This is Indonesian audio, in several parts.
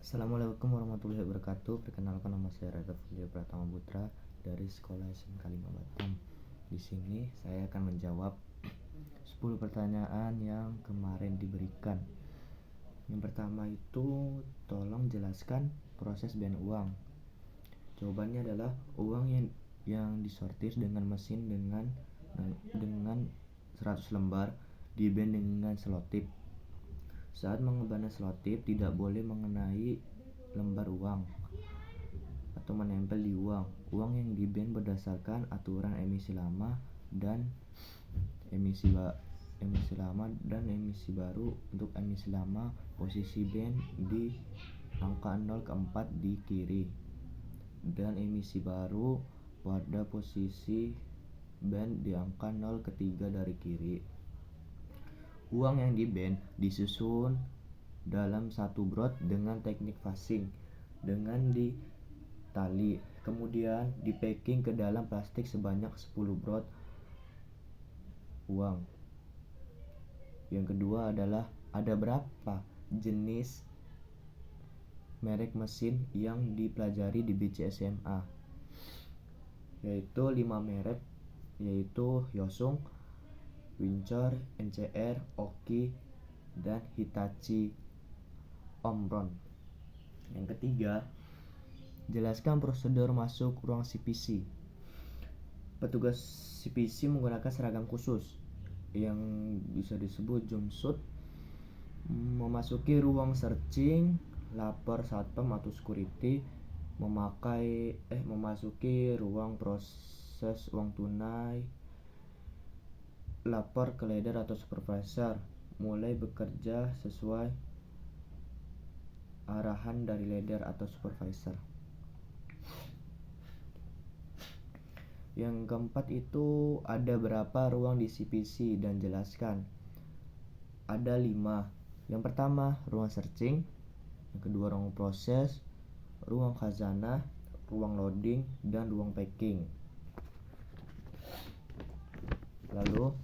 Assalamualaikum warahmatullahi wabarakatuh. Perkenalkan, nama saya Reza Fadil Pratama Putra dari Sekolah SMK 5 Batam. Di sini saya akan menjawab 10 pertanyaan yang kemarin diberikan. Yang pertama itu, tolong jelaskan proses ban uang. Jawabannya adalah uang yang disortir dengan mesin dengan 100 lembar di ban dengan selotip. Saat mengebana selotip tidak boleh mengenai lembar uang atau menempel di uang. Uang yang di ban berdasarkan aturan emisi lama dan emisi baru. Untuk emisi lama, posisi ban di angka 0 ke 4 di kiri, dan emisi baru pada posisi ban di angka 0 ke 3 dari kiri. Uang yang di-ban disusun dalam satu brod dengan teknik fasing dengan ditali, kemudian di-packing ke dalam plastik sebanyak 10 brod uang. Yang kedua adalah, ada berapa jenis merek mesin yang dipelajari di BC SMA? Yaitu 5 merek, yaitu Hyosung, Winchor, NCR, Oki, dan Hitachi Omron. Yang ketiga, jelaskan prosedur masuk ruang CPC. Petugas CPC menggunakan seragam khusus yang bisa disebut jumpsuit, memasuki ruang searching, lapor satpam atau security, memasuki ruang proses uang tunai, lapor ke leader atau supervisor, mulai bekerja sesuai arahan dari leader atau supervisor. Yang keempat itu, ada berapa ruang di CPC dan jelaskan. Ada 5. Yang pertama, ruang searching. Yang kedua, ruang proses, ruang khazanah, ruang loading, dan ruang packing. Lalu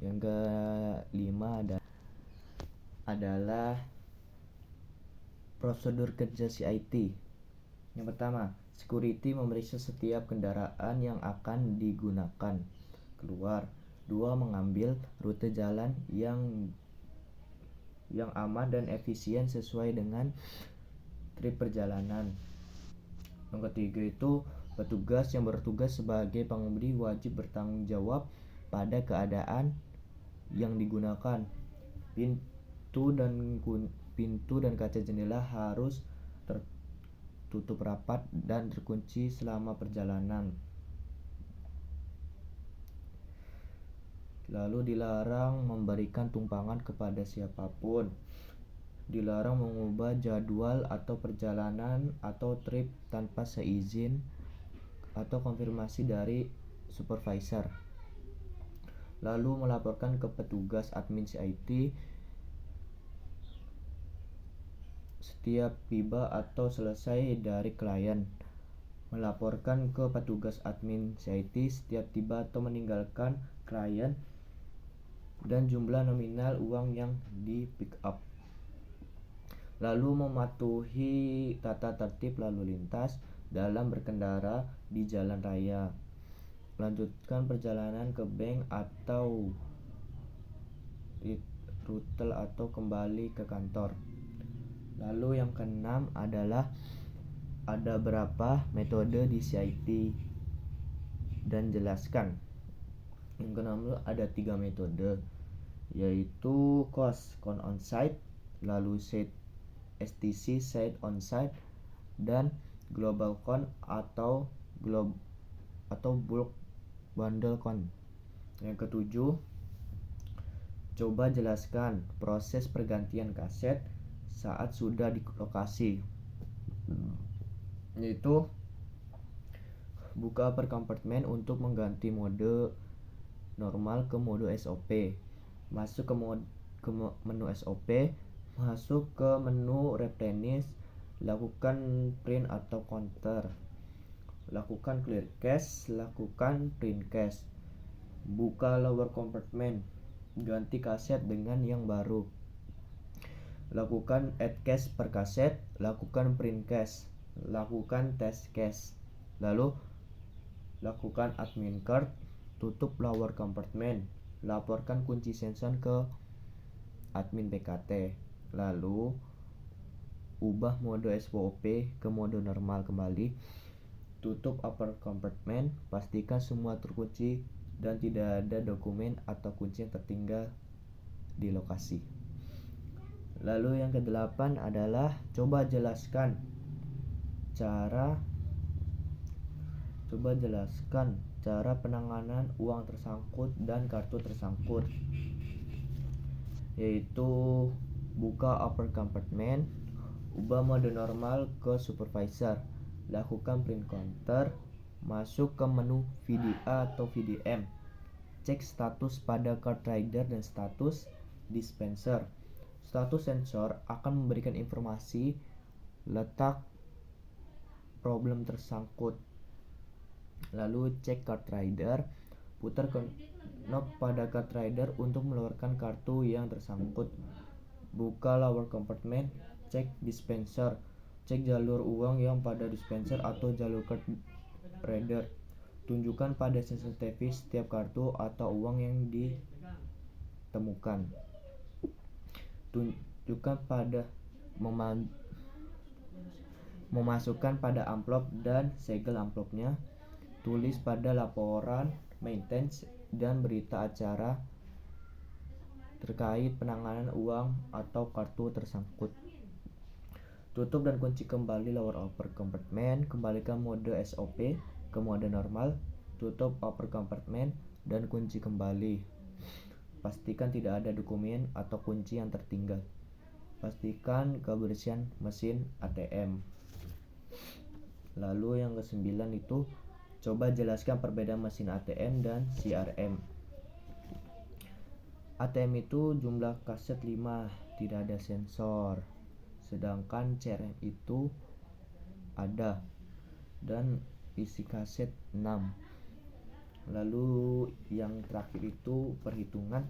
yang kelima adalah prosedur kerja CIT. Yang pertama, security memeriksa setiap kendaraan yang akan digunakan keluar. 2. Mengambil rute jalan yang aman dan efisien sesuai dengan trip perjalanan. Yang ketiga itu, petugas yang bertugas sebagai pengemudi wajib bertanggung jawab pada keadaan yang digunakan. Pintu dan kaca jendela harus tertutup rapat dan terkunci selama perjalanan. Lalu dilarang memberikan tumpangan kepada siapapun. Dilarang mengubah jadwal atau perjalanan atau trip tanpa seizin atau konfirmasi dari supervisor. Lalu melaporkan ke petugas admin CIT setiap tiba atau selesai dari klien. Melaporkan ke petugas admin CIT setiap tiba atau meninggalkan klien dan jumlah nominal uang yang di pick up. Lalu mematuhi tata tertib lalu lintas dalam berkendara di jalan raya. Lanjutkan perjalanan ke bank atau rute atau kembali ke kantor. Lalu yang keenam adalah, ada berapa metode di CIT dan jelaskan. Yang keenam ada 3 metode, yaitu count on site, lalu STC site on site, dan global count atau bulk bundle count. Yang ketujuh, coba jelaskan proses pergantian kaset saat sudah di lokasi, yaitu buka per kompartemen untuk mengganti mode normal ke mode SOP, masuk ke menu SOP, masuk ke menu replenish, lakukan print atau counter, lakukan clear cache, lakukan print cache, buka lower compartment, ganti kaset dengan yang baru. lakukan add cache per kaset, lakukan print cache, lakukan test cache, lalu lakukan admin card, tutup lower compartment, laporkan kunci sensor ke admin BKT, lalu ubah mode SOP ke mode normal kembali, tutup upper compartment, pastikan semua terkunci dan tidak ada dokumen atau kunci yang tertinggal di lokasi. Lalu yang ke-8 adalah coba jelaskan cara penanganan uang tersangkut dan kartu tersangkut, yaitu buka upper compartment, ubah mode normal ke supervisor, lakukan print counter, masuk ke menu VDA atau VDM, cek status pada card reader dan status dispenser. Status sensor akan memberikan informasi letak problem tersangkut. Lalu cek card reader, putar knob pada card reader untuk mengeluarkan kartu yang tersangkut. Buka lower compartment, cek dispenser, cek jalur uang yang pada dispenser atau jalur card reader. Tunjukkan pada sensor TV setiap kartu atau uang yang ditemukan. Tunjukkan pada memasukkan pada amplop dan segel amplopnya. Tulis pada laporan maintenance dan berita acara terkait penanganan uang atau kartu tersangkut. Tutup dan kunci kembali lower upper compartment, kembalikan mode SOP ke mode normal, tutup upper compartment dan kunci kembali. Pastikan tidak ada dokumen atau kunci yang tertinggal. Pastikan kebersihan mesin ATM. Lalu yang ke-9 itu coba jelaskan perbedaan mesin ATM dan CRM. ATM itu jumlah kaset 5, tidak ada sensor. Sedangkan CRM itu ada dan isi kaset 6. Lalu yang terakhir itu perhitungan,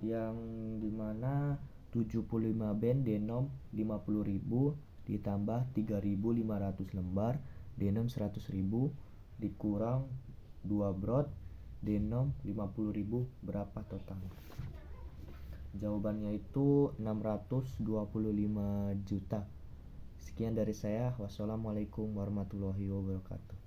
yang dimana 75 band denom 50.000 ditambah 3.500 lembar denom 100.000 dikurang 2 brod denom 50.000, berapa total? Jawabannya itu 625 juta. Sekian dari saya. Wassalamualaikum warahmatullahi wabarakatuh.